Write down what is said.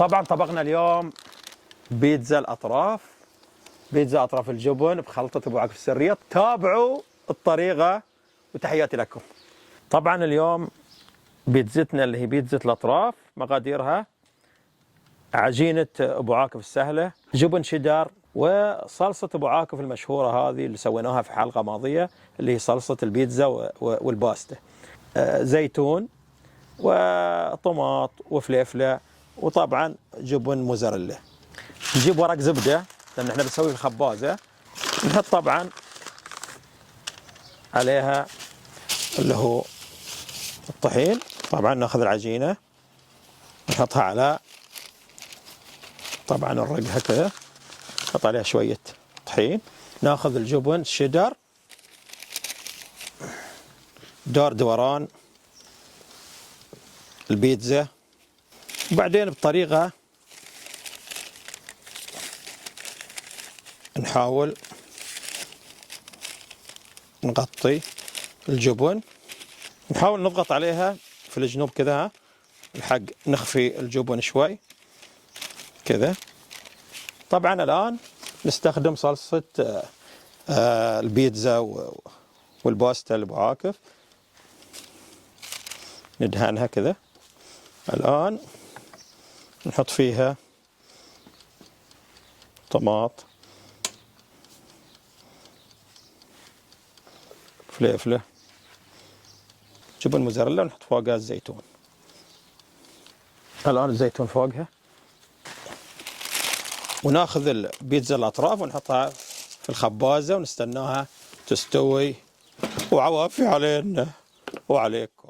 طبعا طبقنا اليوم بيتزا الأطراف، بيتزا أطراف الجبن بخلطة أبو عاكف السرية. تابعوا الطريقة وتحياتي لكم. طبعا اليوم بيتزتنا اللي هي بيتزا الأطراف، مقاديرها: عجينة أبو عاكف السهلة، جبن شيدر، وصلصة أبو عاكف المشهورة هذه اللي سويناها في حلقة ماضية اللي هي صلصة البيتزا والباستا، زيتون وطماط وفليفلة، وطبعا جبن موزاريلا. نجيب ورق زبدة لأن احنا بنسوي في الخبازة، نحط طبعا عليها اللي هو الطحين. طبعا ناخذ العجينة نحطها على طبعا نرقها كذا، نحط عليها شوية طحين. ناخذ الجبن الشيدر، دوران البيتزا، وبعدين بطريقة نحاول نغطي الجبن، نحاول نضغط عليها في الجنوب كذا الحق نخفي الجبن شوي كذا. طبعا الآن نستخدم صلصة البيتزا والباستا اللي أبو عاكف، ندهنها كذا. الآن نحط فيها طماط، فليفلة، جبن موزاريلا، ونحط فوقها الزيتون. الآن الزيتون فوقها، وناخذ البيتزا الأطراف ونحطها في الخبازة ونستناها تستوي. وعوافي علينا وعليكم.